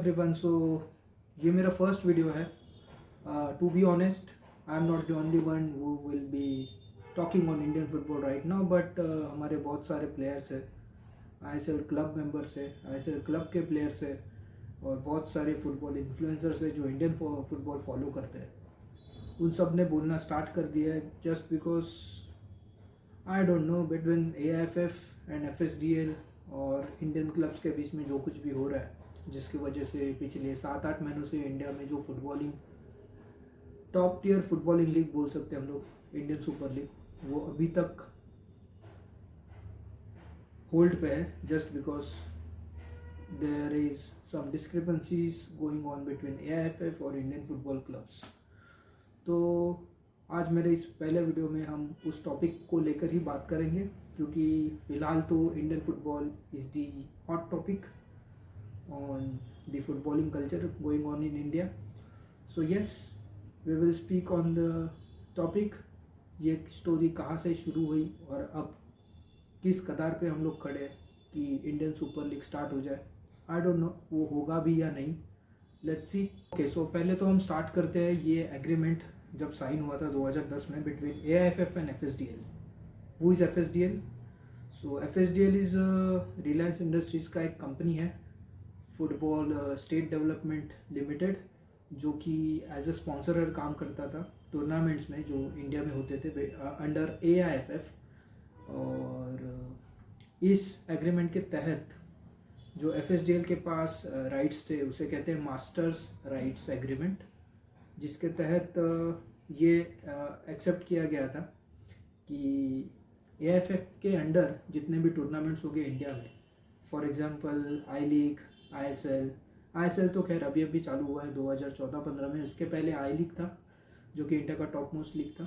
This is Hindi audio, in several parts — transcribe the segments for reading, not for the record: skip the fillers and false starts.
एवरीवन। सो ये मेरा फर्स्ट वीडियो है। To be honest, I am not the only one who will be talking on Indian football right now, but हमारे बहुत सारे प्लेयर्स हैं, आईएसएल क्लब मेंबर्स है, आईएसएल क्लब के प्लेयर्स है और बहुत सारे फुटबॉल इन्फ्लुएंसर्स है जो इंडियन फुटबॉल फॉलो करते हैं। उन सब ने बोलना स्टार्ट कर दिया है just because I don't know, between AIFF and FSDL और इंडियन क्लब्स के बीच में जो कुछ भी हो रहा है, जिसकी वजह से पिछले 7-8 महीनों से इंडिया में जो footballing top tier footballing league बोल सकते हैं हम लोग, इंडियन सुपर लीग, वो अभी तक होल्ड पे है just because there is some discrepancies going on between AIFF और इंडियन फुटबॉल क्लब्स। तो आज मेरे इस पहले वीडियो में हम उस टॉपिक को लेकर ही बात करेंगे, क्योंकि फ़िलहाल तो Indian football is the hot topic on the footballing culture going on in India. So yes, we will speak on the topic. ये स्टोरी कहाँ से शुरू हुई और अब किस कतार पे हम लोग खड़े हैं कि इंडियन सुपर लीग स्टार्ट हो जाए। आई डोंट नो वो होगा भी या नहीं, लेट्स सी। ओके, सो पहले तो हम स्टार्ट करते हैं ये एग्रीमेंट जब साइन हुआ था 2010 में between AIFF and FSDL. Who is FSDL? So FSDL is Reliance industries का एक कंपनी है, फुटबॉल स्टेट डेवलपमेंट लिमिटेड, जो कि एज ए स्पॉन्सरर काम करता था टूर्नामेंट्स में जो इंडिया में होते थे अंडर एआईएफएफ। और इस एग्रीमेंट के तहत जो एफएसडीएल के पास राइट्स थे उसे कहते हैं मास्टर्स राइट्स एग्रीमेंट, जिसके तहत ये एक्सेप्ट किया गया था कि एआईएफएफ के अंडर जितने भी टूर्नामेंट्स हो गए इंडिया में, for example I league, ISL तो खैर अभी अभी चालू हुआ है 2014-15 में, उसके पहले आई लीग था जो कि इंडिया का टॉप मोस्ट लीग था।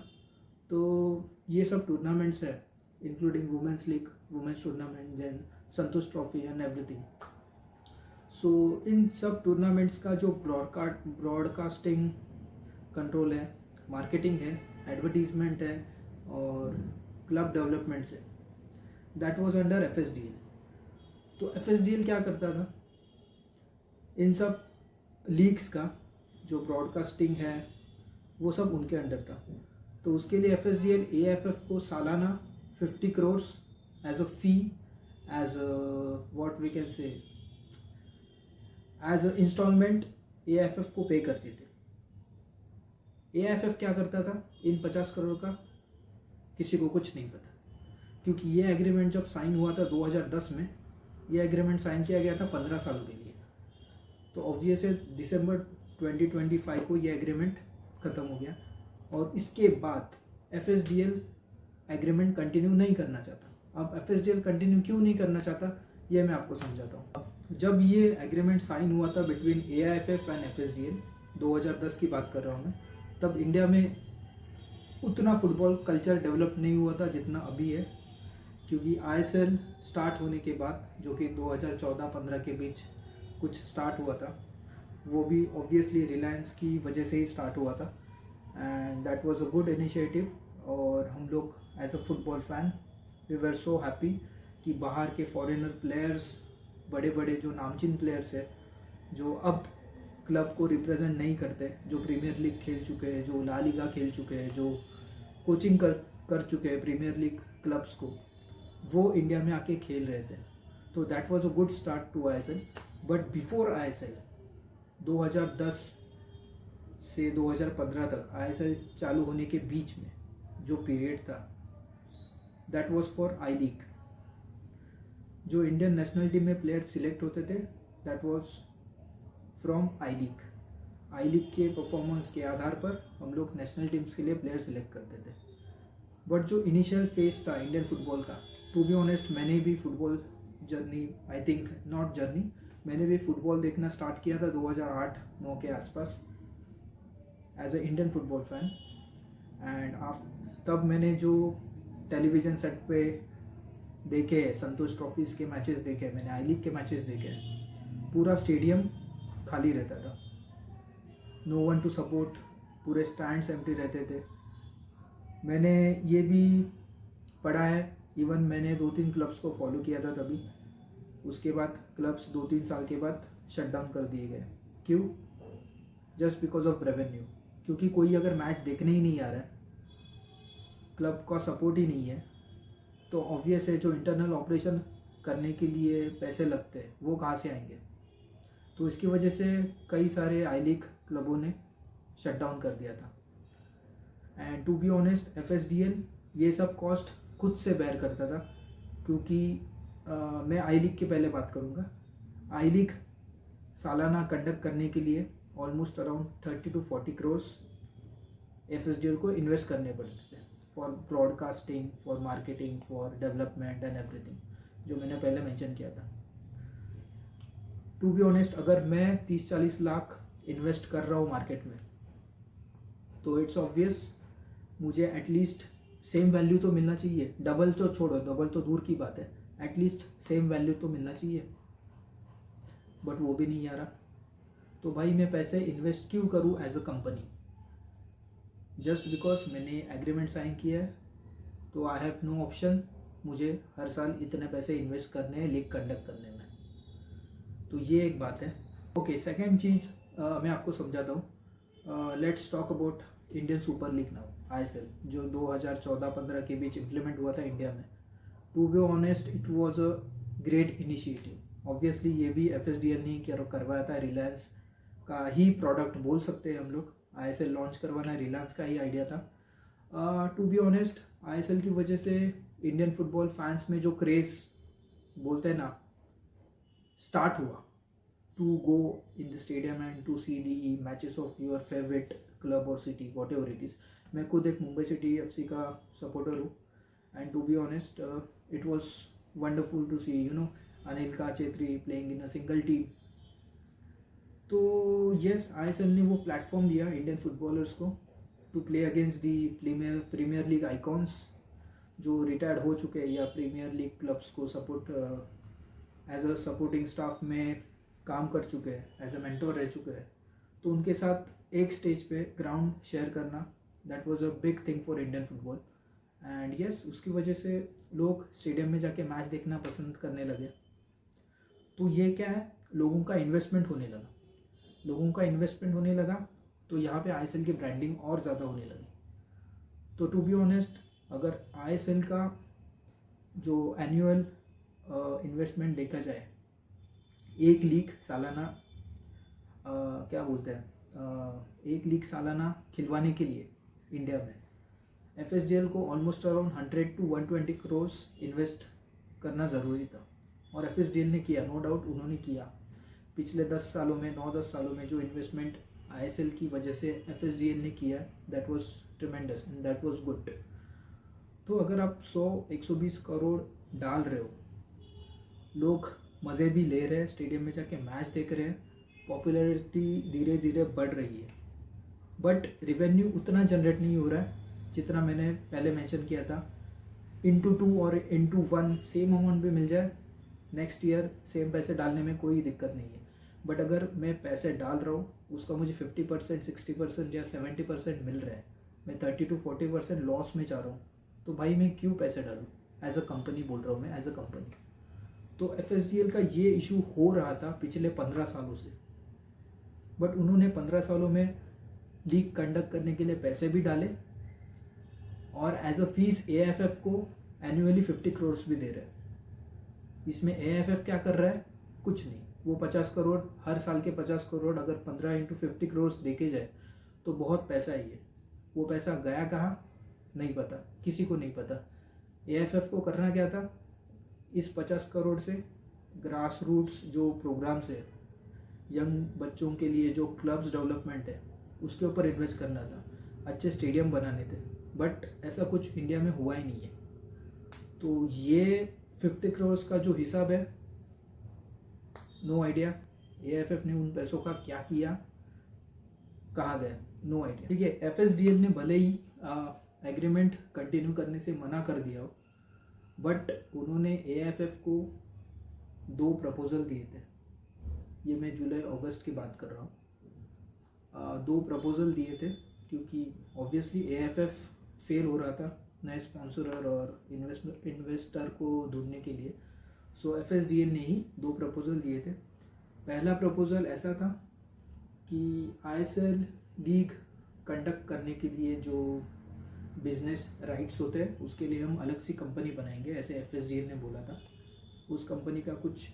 तो ये सब टूर्नामेंट्स है including women's league, women's tournament, then Santosh trophy and everything. So इन सब टूर्नामेंट्स का जो ब्रॉडकास्टिंग कंट्रोल है, मार्केटिंग है, एडवर्टीजमेंट है और क्लब डेवलपमेंट्स है, दैट वाज अंडर एफएसडीएल। तो एफएसडीएल क्या करता था, इन सब लीग्स का जो ब्रॉडकास्टिंग है वो सब उनके अंडर था। तो उसके लिए एफएसडीएल एआईएफएफ को सालाना 50 crore as a fee, as what we can say as a installment AIFF को पे करते थे। एआईएफएफ क्या करता था इन 50 करोड़ का, किसी को कुछ नहीं पता, क्योंकि ये एग्रीमेंट जब साइन हुआ था 2010 में, ये एग्रीमेंट साइन किया गया था 15 सालों के लिए। तो ऑब्वियस है दिसंबर 2025 को ये एग्रीमेंट ख़त्म हो गया और इसके बाद एफएसडीएल एग्रीमेंट कंटिन्यू नहीं करना चाहता। अब एफएसडीएल कंटिन्यू क्यों नहीं करना चाहता ये मैं आपको समझाता हूँ। जब ये एग्रीमेंट साइन हुआ था बिटवीन एआईएफएफ एंड एफएसडीएल, 2010 की बात कर रहा हूँ मैं, तब इंडिया में उतना फुटबॉल कल्चर डेवलप नहीं हुआ था जितना अभी है, क्योंकि आईएसएल स्टार्ट होने के बाद, जो कि 2014-15 के बीच कुछ स्टार्ट हुआ था, वो भी ऑब्वियसली रिलायंस की वजह से ही स्टार्ट हुआ था and that was a good initiative. और हम लोग as a football fan we were so happy कि बाहर के फॉरेनर प्लेयर्स, बड़े बड़े जो नामचीन प्लेयर्स हैं, जो अब क्लब को रिप्रेजेंट नहीं करते, जो प्रीमियर लीग खेल चुके हैं, जो ला लीगा खेल चुके हैं, जो कोचिंग कर चुके हैं प्रीमियर लीग क्लब्स को, वो इंडिया में आके खेल रहे थे। तो that was a good start to ISL. But before ISL 2010 से 2015 तक, आईएसएल चालू होने के बीच में जो पीरियड था, that was for I league. जो इंडियन नेशनल टीम में प्लेयर सिलेक्ट होते थे that was from I league. I league के परफॉर्मेंस के आधार पर हम लोग नेशनल टीम्स के लिए प्लेयर सिलेक्ट करते थे। बट जो इनिशियल फेज था इंडियन फुटबॉल का, टू बी ऑनेस्ट, मैंने भी football journey, I think not journey, मैंने भी फुटबॉल देखना स्टार्ट किया था 2008-9 के आसपास as a Indian football fan. And तब मैंने जो टेलीविज़न सेट पे देखे संतोष ट्रॉफीज़ के मैचेस देखे, मैंने आई लीग के मैचेस देखे, पूरा स्टेडियम खाली रहता था, नो वन टू सपोर्ट, पूरे स्टैंड्स एम्प्टी रहते थे। मैंने ये भी पढ़ा है, इवन मैंने 2-3 क्लब्स को फॉलो किया था तभी। उसके बाद क्लब्स 2-3 साल के बाद शट डाउन कर दिए गए। क्यों? Just because of revenue. क्योंकि कोई अगर मैच देखने ही नहीं आ रहा है, क्लब का सपोर्ट ही नहीं है, तो ऑब्वियस है जो इंटरनल ऑपरेशन करने के लिए पैसे लगते हैं वो कहाँ से आएंगे। तो इसकी वजह से कई सारे आई लीग क्लबों ने शट डाउन कर दिया था। And to be honest FSDL ये सब कॉस्ट खुद से बेयर करता था, क्योंकि मैं आई लीग की पहले बात करूँगा। आई लीग सालाना कंडक्ट करने के लिए almost around 30 to 40 crore FSDL को इन्वेस्ट करने पड़ते थे for broadcasting, for marketing, for development and everything, जो मैंने पहले मेंशन किया था। टू बी ऑनेस्ट अगर मैं 30-40 लाख इन्वेस्ट कर रहा हूँ मार्केट में, तो इट्स ऑब्वियस मुझे एटलीस्ट सेम वैल्यू तो मिलना चाहिए। डबल तो छोड़ो, डबल तो दूर की बात है, एटलीस्ट सेम वैल्यू तो मिलना चाहिए, बट वो भी नहीं आ रहा। तो भाई मैं पैसे इन्वेस्ट क्यों करूँ as a company? Just because मैंने एग्रीमेंट साइन किया है, तो आई हैव नो ऑप्शन, मुझे हर साल इतने पैसे इन्वेस्ट करने हैं लीग कंडक्ट करने में। तो ये एक बात है। ओके, सेकेंड चीज़ मैं आपको समझाता हूँ। Let's talk about Indian super league now, ISL, जो 2014-15 के बीच इम्प्लीमेंट हुआ था इंडिया में। To be honest it was a great initiative. Obviously ये भी FSDL ने करवाया था, रिलायंस का ही प्रोडक्ट बोल सकते हैं हम लोग। ISL लॉन्च करवाना रिलायंस का ही आइडिया था। टू बी ऑनेस्ट ISL की वजह से इंडियन फुटबॉल फैंस में जो क्रेज़ बोलते हैं ना स्टार्ट हुआ, to go in the stadium and to see the matches of your favourite club और city, whatever it is. मैं खुद एक मुंबई सिटी FC का सपोर्टर हूँ, and to be honest it was wonderful to see Anil का Chhetri playing in a single team. तो यस, ISL ने वो प्लेटफॉर्म दिया इंडियन फुटबॉलर्स को to play against the premier league icons जो रिटायर्ड हो चुके हैं या प्रीमियर लीग क्लब्स को support as a supporting staff में काम कर चुके हैं, एज अ मेंटोर रह चुके हैं। तो उनके साथ एक स्टेज पे ग्राउंड शेयर करना, that was a big thing for Indian football. And yes, उसकी वजह से लोग स्टेडियम में जाके मैच देखना पसंद करने लगे। तो ये क्या है, लोगों का इन्वेस्टमेंट होने लगा। तो यहाँ पे ISL की ब्रांडिंग और ज़्यादा होने लगी। तो टू बी ऑनेस्ट अगर ISL का जो एनुअल इन्वेस्टमेंट देखा जाए, एक लीग सालाना एक लीग सालाना खिलवाने के लिए इंडिया में FSDL को almost around 100 to 120 crore invest करना ज़रूरी था, और FSDL ने किया, नो डाउट उन्होंने किया। पिछले 9-10 सालों में जो इन्वेस्टमेंट ISL की वजह से FSDL ने किया, that was tremendous and that was good. तो अगर आप 100-120 करोड़ डाल रहे हो, लोग मज़े भी ले रहे हैं, स्टेडियम में जाके मैच देख रहे हैं, पॉपुलैरिटी धीरे धीरे बढ़ रही है, बट रिवेन्यू उतना जनरेट नहीं हो रहा है जितना मैंने पहले मेंशन किया था। इंटू 2 और इंटू 1 सेम अमाउंट भी मिल जाए नेक्स्ट ईयर, सेम पैसे डालने में कोई दिक्कत नहीं है। बट अगर मैं पैसे डाल रहा हूँ, उसका मुझे 50%, 60% या 70% मिल रहा है, मैं 30 to 40% लॉस में जा रहा हूँ, तो भाई मैं क्यों पैसे डालूँ? एज अ कंपनी बोल रहा हूँ मैं, एज अ कंपनी। तो FSDL का ये इशू हो रहा था पिछले 15 सालों से, बट उन्होंने 15 सालों में लीग कंडक्ट करने के लिए पैसे भी डाले, और एज अ फीस AFF को एनुअली 50 करोड़ भी दे रहे हैं। इसमें AFF क्या कर रहा है? कुछ नहीं। वो 50 करोड़, हर साल के 50 करोड़ अगर 15 into 50 करोड़ देखे जाए तो बहुत पैसा ही है। वो पैसा गया कहाँ नहीं पता, किसी को नहीं पता। AFF को करना क्या था? इस 50 करोड़ से ग्रास रूट्स जो प्रोग्राम्स है, यंग बच्चों के लिए जो क्लब्स डेवलपमेंट है, उसके ऊपर इन्वेस्ट करना था, अच्छे स्टेडियम बनाने थे, बट ऐसा कुछ इंडिया में हुआ ही नहीं है। तो ये 50 करोड़ का जो हिसाब है, नो आइडिया AFF ने उन पैसों का क्या किया, कहाँ गए, नो आइडिया। ठीक है, FSDL ने भले ही एग्रीमेंट कंटिन्यू करने से मना कर दिया हो, बट उन्होंने AFF को 2 प्रपोजल दिए थे। ये मैं जुलाई-अगस्त की बात कर रहा हूँ। 2 प्रपोजल दिए थे, क्योंकि ऑब्वियसली AFF फेल हो रहा था नए स्पॉन्सर और इन्वेस्टर को ढूंढने के लिए। सो FSDL ने ही 2 प्रपोजल दिए थे। पहला प्रपोज़ल ऐसा था कि आईएसएल लीग कंडक्ट करने के लिए जो बिजनेस राइट्स होते हैं उसके लिए हम अलग सी कंपनी बनाएंगे, ऐसे एफएसडीएल ने बोला था। उस कंपनी का कुछ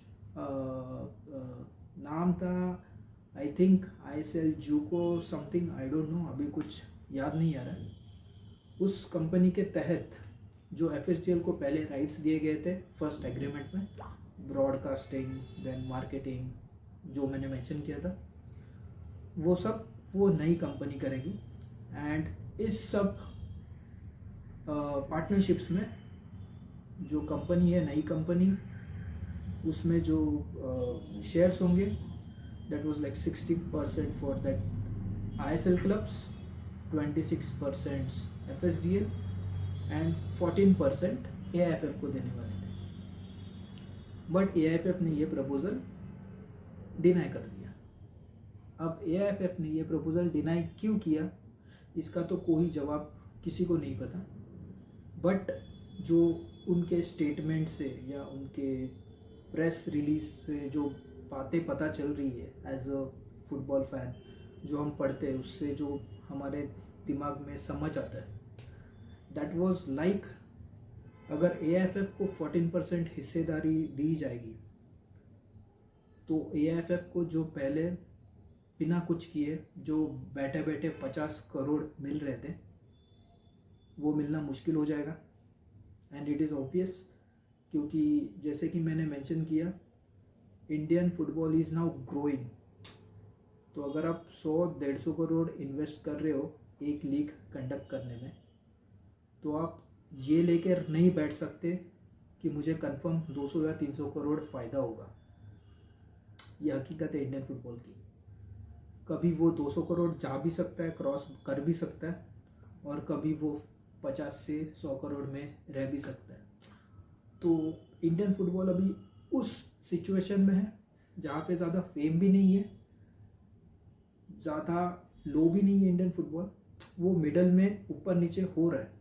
नाम था, आई थिंक आईएसएल जूको समथिंग, आई डोंट नो, अभी कुछ याद नहीं आ रहा है। उस कंपनी के तहत जो एफएसडीएल को पहले राइट्स दिए गए थे फर्स्ट एग्रीमेंट में, ब्रॉडकास्टिंग देन मार्केटिंग, जो मैंने मेंशन किया था, वो नई कंपनी करेगी। एंड इस सब पार्टनरशिप्स में जो कंपनी है, नई कंपनी, उसमें जो शेयर्स होंगे, that was like 60% for that ISL clubs, 26% FSDL and 14% AIFF को देने वाले थे। बट एआईएफएफ ने ये प्रपोज़ल डिनाई कर दिया। अब एआईएफएफ ने ये प्रपोज़ल डिनाई क्यों किया, इसका तो कोई जवाब किसी को नहीं पता। बट जो उनके स्टेटमेंट से या उनके प्रेस रिलीज से जो बातें पता चल रही है, एज अ फुटबॉल फैन जो हम पढ़ते हैं, उससे जो हमारे दिमाग में समझ आता है, दैट वाज लाइक अगर एआईएफएफ को 14% हिस्सेदारी दी जाएगी तो एआईएफएफ को जो पहले बिना कुछ किए जो बैठे बैठे 50 करोड़ मिल रहे थे, वो मिलना मुश्किल हो जाएगा। एंड इट इज़ ऑब्वियस, क्योंकि जैसे कि मैंने मेंशन किया, Indian football is now growing. तो अगर आप 100-150 करोड़ इन्वेस्ट कर रहे हो एक लीग कंडक्ट करने में, तो आप ये लेकर नहीं बैठ सकते कि मुझे कंफर्म 200 या 300 करोड़ फ़ायदा होगा। ये हकीकत है इंडियन फुटबॉल की। कभी वो 200 करोड़ जा भी सकता है, क्रॉस कर भी सकता है, और कभी वो 50 से 100 करोड़ में रह भी सकता है। तो इंडियन फुटबॉल अभी उस सिचुएशन में है जहाँ पे ज़्यादा फेम भी नहीं है, ज़्यादा लो भी नहीं है इंडियन फुटबॉल, वो मिडल में ऊपर नीचे हो रहा है।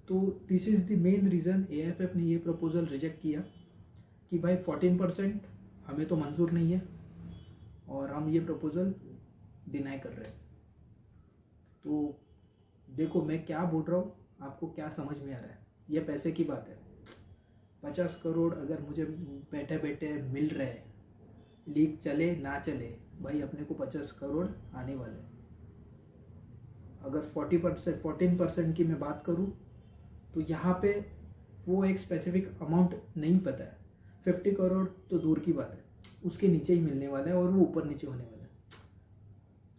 तो this is the main reason AIFF ने ये प्रपोज़ल रिजेक्ट किया कि भाई 14% हमें तो मंजूर नहीं है और हम ये प्रपोज़ल डिनाई कर रहे हैं। तो देखो मैं क्या बोल रहा हूँ, आपको क्या समझ में आ रहा है? ये पैसे की बात है। 50 करोड़ अगर मुझे बैठे बैठे मिल रहे हैं, लीग चले ना चले, भाई अपने को 50 करोड़ आने वाले। अगर 14% की मैं बात करूँ तो यहाँ पे वो एक स्पेसिफिक अमाउंट नहीं पता है। 50 करोड़ तो दूर की बात है, उसके नीचे ही मिलने वाला है और वो ऊपर नीचे होने वाला है।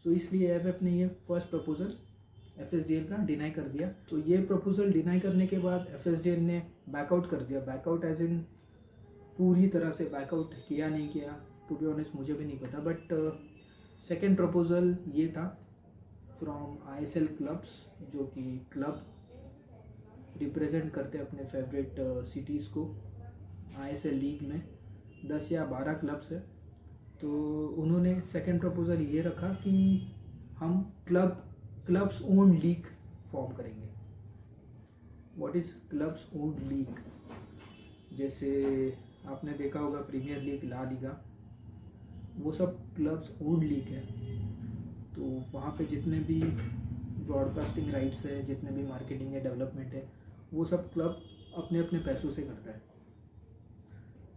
सो इसलिए एएफएफ ने ये फर्स्ट प्रपोज़ल एफएसडीएल का डिनाई कर दिया। तो ये प्रपोज़ल डिनाई करने के बाद एफएसडीएल ने बैकआउट कर दिया। बैकआउट एज इन पूरी तरह से बैकआउट किया नहीं किया, टू बी ऑनेस्ट मुझे भी नहीं पता। बट सेकेंड प्रपोज़ल ये था फ्रॉम आईएसएल क्लब्स, जो कि क्लब रिप्रेजेंट करते अपने फेवरेट सिटीज़ को। आईएसएल लीग में 10 या 12 क्लब्स है। तो उन्होंने सेकेंड प्रपोज़ल ये रखा कि हम क्लब्स ओन लीग फॉर्म करेंगे। What is clubs own league? जैसे आपने देखा होगा प्रीमियर लीग, ला लीगा, वो सब क्लब्स ओन लीग है। तो वहाँ पे जितने भी ब्रॉडकास्टिंग राइट्स है, जितने भी मार्केटिंग है, डेवलपमेंट है, वो सब क्लब अपने अपने पैसों से करता है।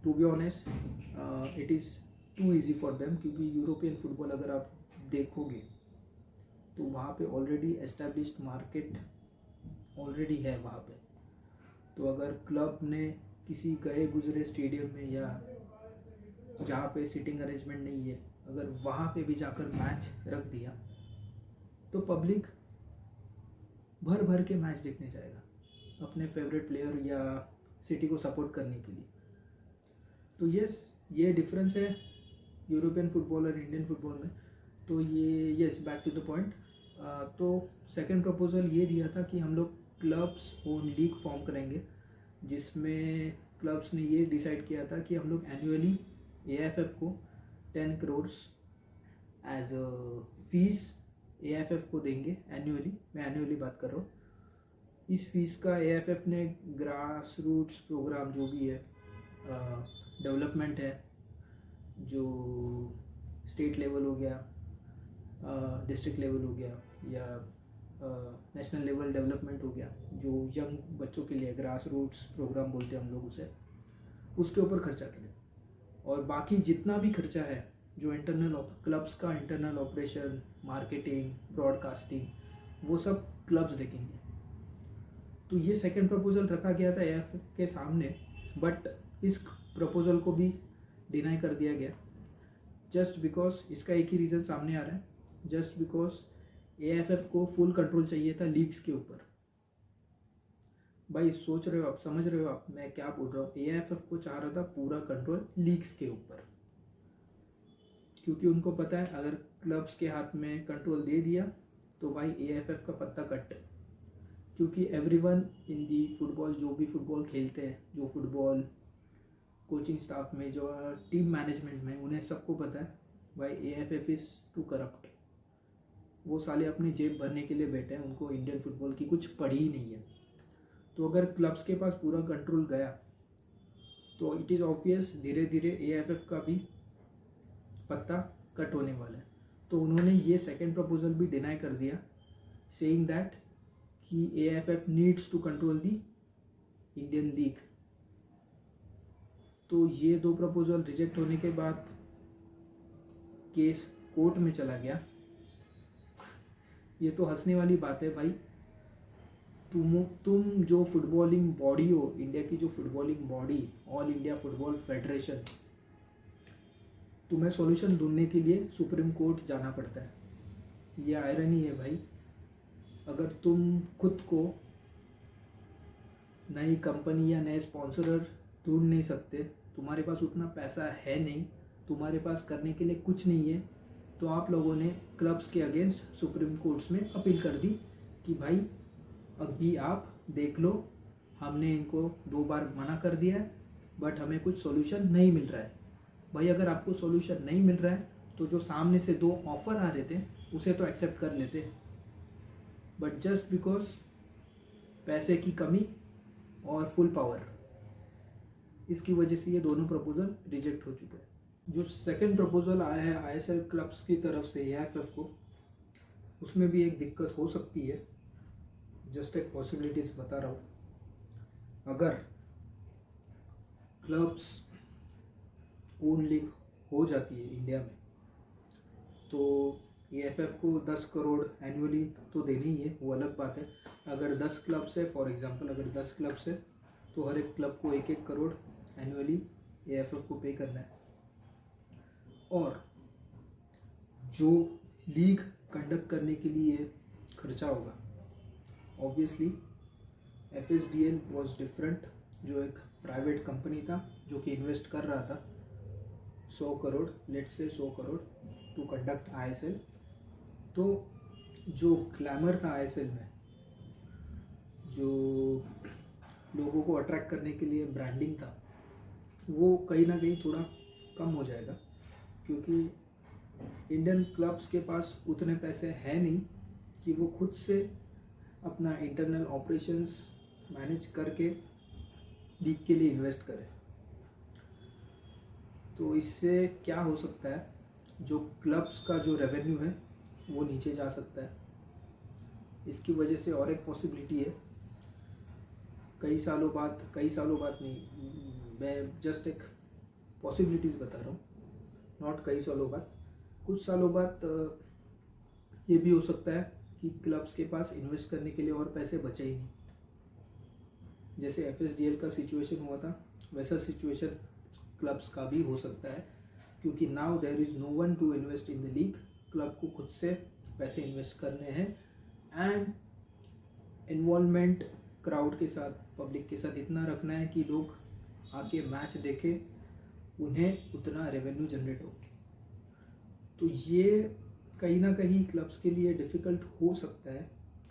To be honest it is too easy for them, क्योंकि यूरोपियन फुटबॉल अगर आप देखोगे तो वहाँ पे ऑलरेडी एस्टेब्लिश्ड मार्केट ऑलरेडी है वहाँ पे। तो अगर क्लब ने किसी गए गुजरे स्टेडियम में या जहाँ पे सीटिंग अरेंजमेंट नहीं है, अगर वहाँ पे भी जाकर मैच रख दिया तो पब्लिक भर भर के मैच देखने जाएगा अपने फेवरेट प्लेयर या सिटी को सपोर्ट करने के लिए। तो ये डिफरेंस है यूरोपियन फुटबॉल और इंडियन फुटबॉल में। तो ये बैक टू द पॉइंट। तो सेकंड प्रपोज़ल ये दिया था कि हम लोग क्लब्स ओन लीग फॉर्म करेंगे, जिसमें क्लब्स ने ये डिसाइड किया था कि हम लोग एनुअली एएफएफ को 10 crore as a fees AFF को देंगे एनुअली। मैं एनुअली बात कर रहा हूँ। इस फीस का एएफएफ ने ग्रास रूट्स प्रोग्राम जो भी है, डेवलपमेंट है, जो स्टेट लेवल हो गया, डिस्ट्रिक्ट लेवल हो गया, या नेशनल लेवल डेवलपमेंट हो गया, जो यंग बच्चों के लिए ग्रास रूट्स प्रोग्राम बोलते हैं हम लोग उसे, उसके ऊपर खर्चा करें। और बाकी जितना भी खर्चा है, जो इंटरनल क्लब्स का इंटरनल ऑपरेशन, मार्केटिंग, ब्रॉडकास्टिंग, वो सब क्लब्स देखेंगे। तो ये सेकंड प्रपोजल रखा गया था एएफएफ के सामने, बट इस प्रपोजल को भी डिनाई कर दिया गया, जस्ट बिकॉज इसका एक ही रीज़न सामने आ रहा है, जस्ट बिकॉज एएफएफ को फुल कंट्रोल चाहिए था लीग्स के ऊपर। भाई सोच रहे हो आप, समझ रहे हो आप मैं क्या बोल रहा हूँ? एएफएफ को चाह रहा था पूरा कंट्रोल लीग्स के ऊपर, क्योंकि उनको पता है अगर क्लब्स के हाथ में कंट्रोल दे दिया तो भाई एएफएफ का पत्ता कट। क्योंकि एवरीवन इन दी फुटबॉल, जो भी फुटबॉल खेलते हैं, जो फुटबॉल कोचिंग स्टाफ में, जो टीम मैनेजमेंट में, उन्हें सबको पता है भाई एएफएफ इज़ टू करप्ट। वो साले अपनी जेब भरने के लिए बैठे हैं, उनको इंडियन फुटबॉल की कुछ पड़ी ही नहीं है। तो अगर क्लब्स के पास पूरा कंट्रोल गया तो इट इज़ ऑब्वियस धीरे धीरे एएफएफ का भी पत्ता कट होने वाला है। तो उन्होंने ये सेकंड प्रपोजल भी डिनाई कर दिया, सेइंग दैट कि AFF needs to control the Indian league. तो ये दो प्रपोजल रिजेक्ट होने के बाद केस कोर्ट में चला गया। ये तो हंसने वाली बात है भाई, तुम जो फुटबॉलिंग बॉडी हो, इंडिया की जो footballing body, all India football federation, तुम्हें सॉल्यूशन ढूंढने के लिए सुप्रीम कोर्ट जाना पड़ता है। ये आयरनी है भाई। अगर तुम खुद को नई कंपनी या नए स्पॉन्सरर ढूंढ नहीं सकते, तुम्हारे पास उतना पैसा है नहीं, तुम्हारे पास करने के लिए कुछ नहीं है, तो आप लोगों ने क्लब्स के अगेंस्ट सुप्रीम कोर्ट्स में अपील कर दी कि भाई अभी आप देख लो, हमने इनको 2 बार मना कर दिया है बट हमें कुछ सॉल्यूशन नहीं मिल रहा है। भाई अगर आपको सॉल्यूशन नहीं मिल रहा है तो जो सामने से 2 ऑफ़र आ रहे थे उसे तो एक्सेप्ट कर लेते, बट जस्ट बिकॉज पैसे की कमी और फुल पावर, इसकी वजह से ये दोनों प्रपोजल रिजेक्ट हो चुके हैं। जो सेकंड प्रपोजल आया है आईएसएल क्लब्स की तरफ से एएफएफ को, उसमें भी एक दिक्कत हो सकती है। जस्ट एक पॉसिबिलिटीज बता रहा हूँ। अगर क्लब्स ओन लीग हो जाती है इंडिया में तो एएफएफ को 10 करोड़ एनुअली तो देनी ही है, वो अलग बात है। अगर 10 क्लब्स है, फॉर एग्जांपल अगर 10 क्लब्स है तो हर एक क्लब को 1-1 करोड़ एनुअली एएफएफ को पे करना है। और जो लीग कंडक्ट करने के लिए खर्चा होगा, ऑब्वियसली एफएसडीएल वाज डिफरेंट, जो एक प्राइवेट कंपनी था जो कि इन्वेस्ट कर रहा था 100 crore, let's say 100 crore to conduct ISL. तो जो ग्लैमर था आईएसएल में, जो लोगों को अट्रैक्ट करने के लिए ब्रांडिंग था, वो कहीं ना कहीं थोड़ा कम हो जाएगा, क्योंकि इंडियन क्लब्स के पास उतने पैसे हैं नहीं कि वो खुद से अपना इंटरनल ऑपरेशंस मैनेज करके लीग के लिए इन्वेस्ट करें। तो इससे क्या हो सकता है, जो क्लब्स का जो रेवेन्यू है वो नीचे जा सकता है। इसकी वजह से और एक पॉसिबिलिटी है, कई सालों बाद नहीं, मैं जस्ट एक पॉसिबिलिटीज़ बता रहा हूँ, नॉट कई सालों बाद, कुछ सालों बाद ये भी हो सकता है कि क्लब्स के पास इन्वेस्ट करने के लिए और पैसे बचे ही नहीं। जैसे एफएसडीएल का सिचुएशन हुआ था, वैसा सिचुएशन क्लब्स का भी हो सकता है, क्योंकि now there is no one to invest in the league. Club को खुद से पैसे इन्वेस्ट करने हैं एंड इन्वॉल्वमेंट क्राउड के साथ, पब्लिक के साथ इतना रखना है कि लोग आके मैच देखें, उन्हें उतना रेवेन्यू जनरेट हो। तो ये कहीं ना कहीं क्लब्स के लिए डिफ़िकल्ट हो सकता है,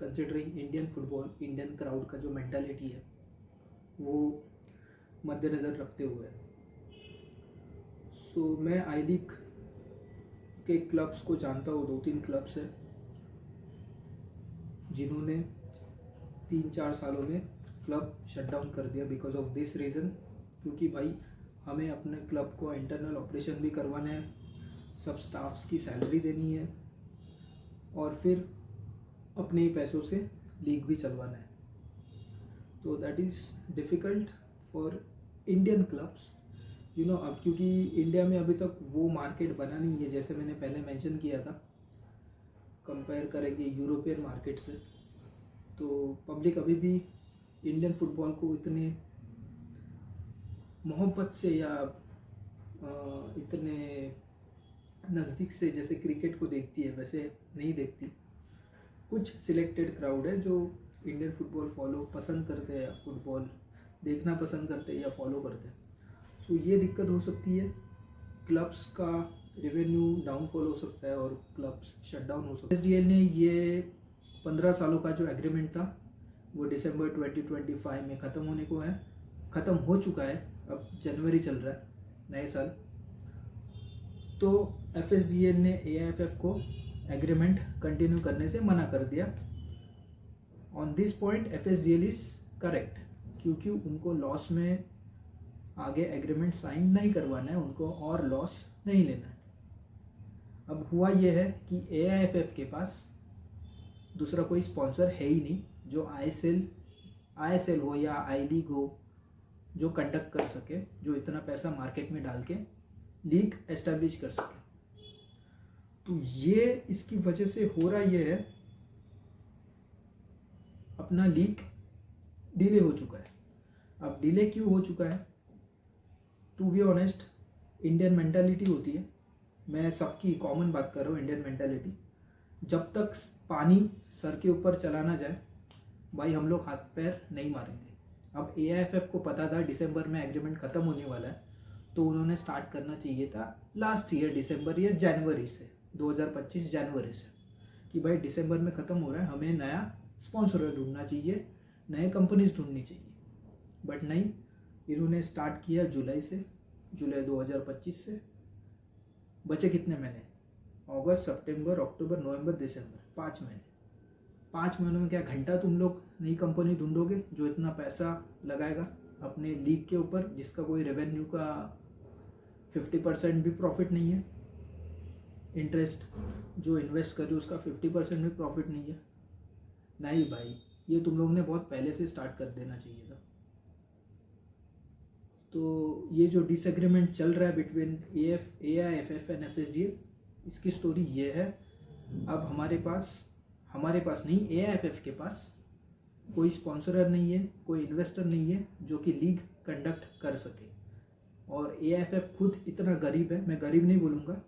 considering Indian football, Indian crowd का जो मेंटालिटी है वो मद्देनज़र रखते हुए। सो मैं आई लीग के क्लब्स को जानता हूँ, 2-3 क्लब्स हैं जिन्होंने 3-4 सालों में क्लब शट डाउन कर दिया बिकॉज ऑफ दिस रीज़न, क्योंकि भाई हमें अपने क्लब को इंटरनल ऑपरेशन भी करवाना है, सब स्टाफ्स की सैलरी देनी है और फिर अपने ही पैसों से लीग भी चलवाना है। तो that is difficult for Indian clubs, you know. अब क्योंकि इंडिया में अभी तक वो मार्केट बना नहीं है, जैसे मैंने पहले मेंशन किया था, कंपेयर करेंगे यूरोपियन मार्केट से, तो पब्लिक अभी भी इंडियन फुटबॉल को इतने मोहब्बत से या इतने नज़दीक से जैसे क्रिकेट को देखती है वैसे नहीं देखती। कुछ सिलेक्टेड क्राउड है जो इंडियन फुटबॉल फॉलो पसंद करते हैं, फुटबॉल देखना पसंद करते हैं या फॉलो करते हैं। सो ये दिक्कत हो सकती है, क्लब्स का रेवेन्यू डाउनफॉल हो सकता है और क्लब्स शट डाउन हो सकते हैं। एसडीएल ने ये 15 सालों का जो एग्रीमेंट था वो दिसंबर 2025 में ख़त्म होने को है, ख़त्म हो चुका है, अब जनवरी चल रहा है, नए साल। तो एफएसडीएल ने एआईएफएफ को एग्रीमेंट कंटिन्यू करने से मना कर दिया। On this point FSDL is correct, क्योंकि उनको लॉस में आगे एग्रीमेंट साइन नहीं करवाना है, उनको और लॉस नहीं लेना है। अब हुआ ये है कि एआईएफएफ के पास दूसरा कोई स्पॉन्सर है ही नहीं जो आईएसएल हो या आई लीग हो जो कंडक्ट कर सके, जो इतना पैसा मार्केट में डाल के लीग एस्टेब्लिश कर सके। तो ये इसकी वजह से हो रहा ये है, अपना लीग डिले हो चुका है। अब डिले क्यों हो चुका है? To be honest, Indian mentality होती है, मैं सबकी कॉमन बात कर रहा हूँ, इंडियन मेंटालिटी, जब तक पानी सर के ऊपर चला ना जाए भाई हम लोग हाथ पैर नहीं मारेंगे। अब एआईएफएफ को पता था दिसंबर में एग्रीमेंट ख़त्म होने वाला है, तो उन्होंने स्टार्ट करना चाहिए था लास्ट ईयर दिसंबर या जनवरी से, 2025 जनवरी से, कि भाई दिसंबर में ख़त्म हो रहा है, हमें नया स्पॉन्सर ढूंढना चाहिए, नए कंपनीज ढूंढनी चाहिए। बट नहीं, इन्होंने स्टार्ट किया जुलाई से, जुलाई 2025 से। बचे कितने महीने? अगस्त, सितंबर, अक्टूबर, नवंबर, दिसंबर, 5 महीने। 5 महीनों में क्या घंटा तुम लोग नई कंपनी ढूंढोगे जो इतना पैसा लगाएगा अपने लीग के ऊपर, जिसका कोई रेवेन्यू का 50% भी प्रॉफिट नहीं है, इंटरेस्ट जो इन्वेस्ट करे उसका 50% भी प्रॉफिट नहीं है। नहीं भाई, ये तुम लोग ने बहुत पहले से स्टार्ट कर देना चाहिए था। तो ये जो डिसएग्रीमेंट चल रहा है बिटवीन एआईएफएफ एंड एफएसडीएल, इसकी स्टोरी ये है। अब हमारे पास नहीं, एआईएफएफ के पास कोई स्पॉन्सरर नहीं है, कोई इन्वेस्टर नहीं है जो कि लीग कंडक्ट कर सके। और एआईएफएफ खुद इतना गरीब है, मैं गरीब नहीं बोलूँगा,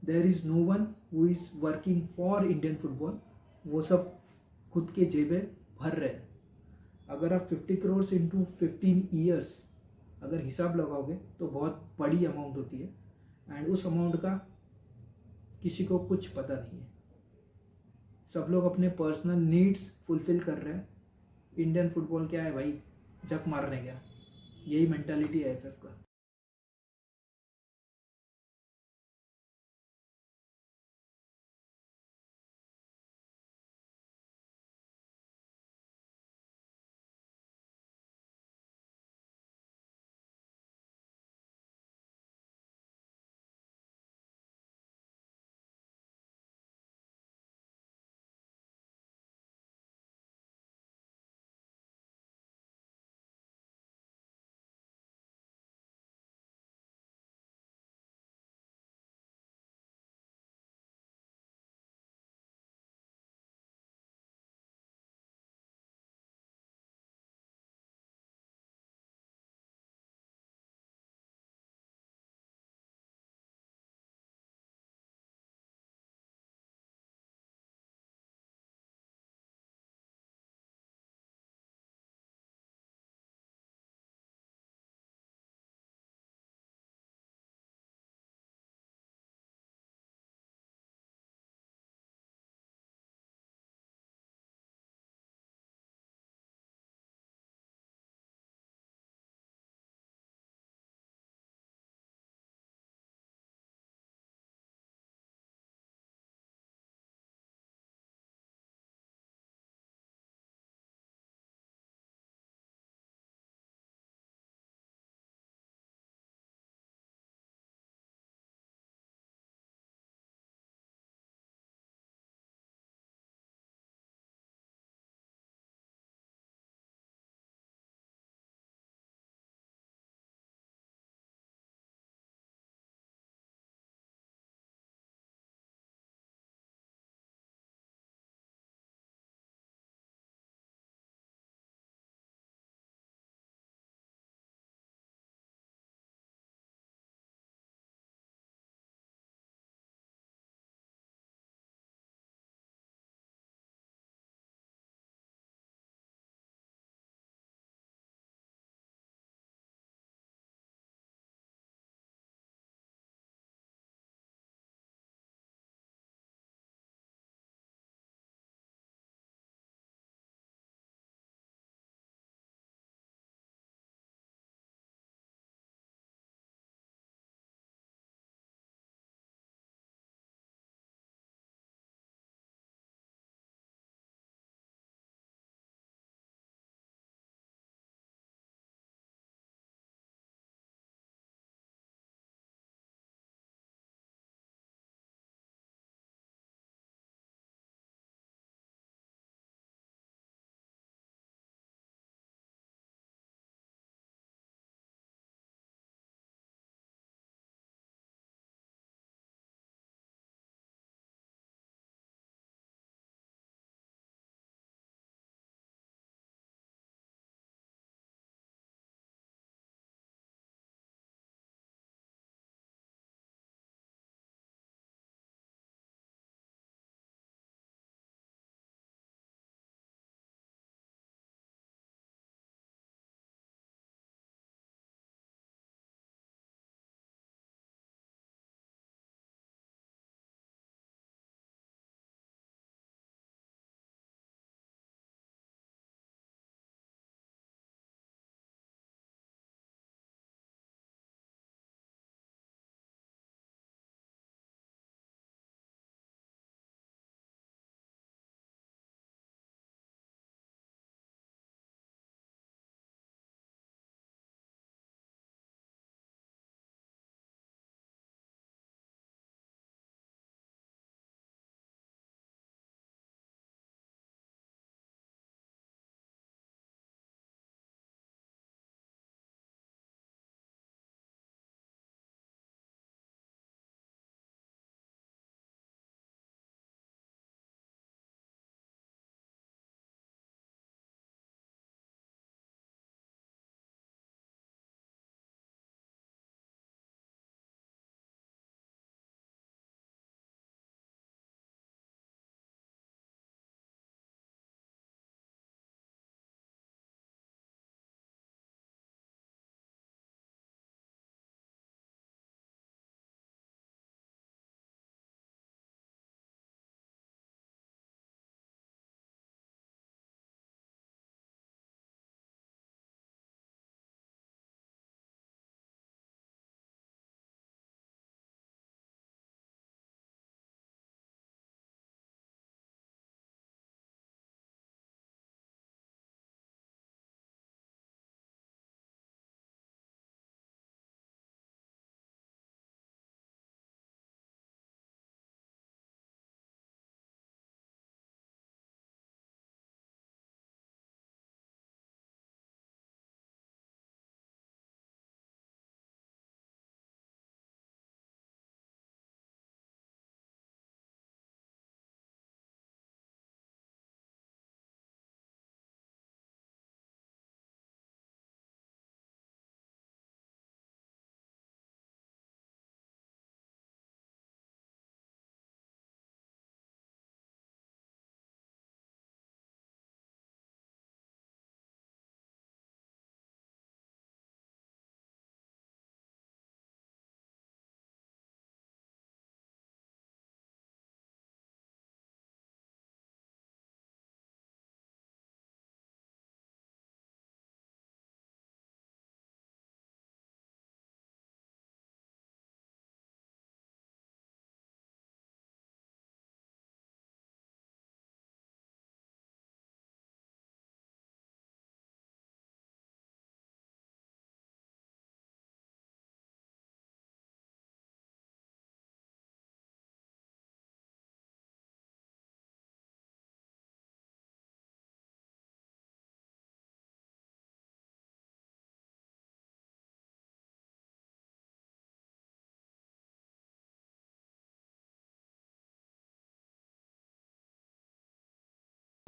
there is no one who is working for Indian football. वो सब खुद के जेबें भर रहे हैं। अगर आप 50 करोड़ इंटू 15 ईयर्स अगर हिसाब लगाओगे तो बहुत बड़ी अमाउंट होती है, एंड उस अमाउंट का किसी को कुछ पता नहीं है। सब लोग अपने पर्सनल नीड्स फुलफिल कर रहे हैं। इंडियन फुटबॉल क्या है भाई, जग मारने गया, यही मेंटालिटी है एफएफ का।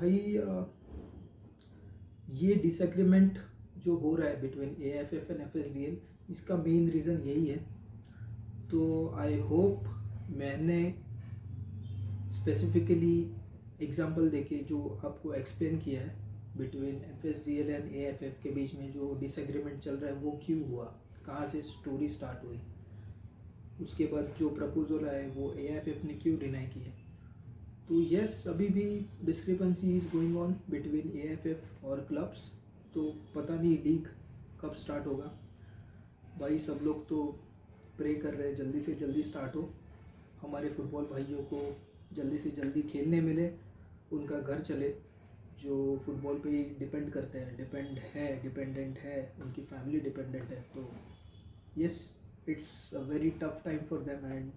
भाई ये डिसएग्रीमेंट जो हो रहा है बिटवीन AFF एंड FSDL, इसका मेन रीज़न यही है। तो आई होप मैंने स्पेसिफिकली एग्जांपल देके जो आपको एक्सप्लेन किया है बिटवीन FSDL एंड AFF के बीच में जो डिसएग्रीमेंट चल रहा है वो क्यों हुआ, कहाँ से स्टोरी स्टार्ट हुई, उसके बाद जो प्रपोजल आए वो AFF ने क्यों डिनाई किया। तो यस, अभी भी discrepancy is going on between AFF और क्लब्स। तो पता नहीं लीग कब स्टार्ट होगा। भाई सब लोग तो प्रे कर रहे हैं जल्दी से जल्दी स्टार्ट हो, हमारे फुटबॉल भाइयों को जल्दी से जल्दी खेलने मिले, उनका घर चले, जो फुटबॉल पे ही डिपेंड करते हैं, डिपेंडेंट है, उनकी फैमिली डिपेंडेंट है। तो yes, it's a very tough time for them and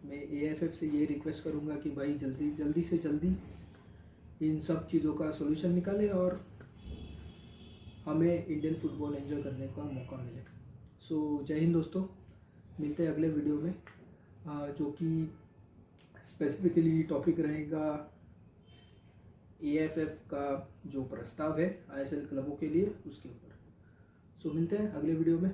मैं AFF से ये रिक्वेस्ट करूँगा कि भाई जल्दी से जल्दी इन सब चीज़ों का सोल्यूशन निकाले और हमें इंडियन फुटबॉल एंजॉय करने का मौका मिले। सो जय हिंद दोस्तों, मिलते हैं अगले वीडियो में जो कि स्पेसिफिकली टॉपिक रहेगा AFF का जो प्रस्ताव है ISL क्लबों के लिए, उसके ऊपर। सो मिलते हैं अगले वीडियो में।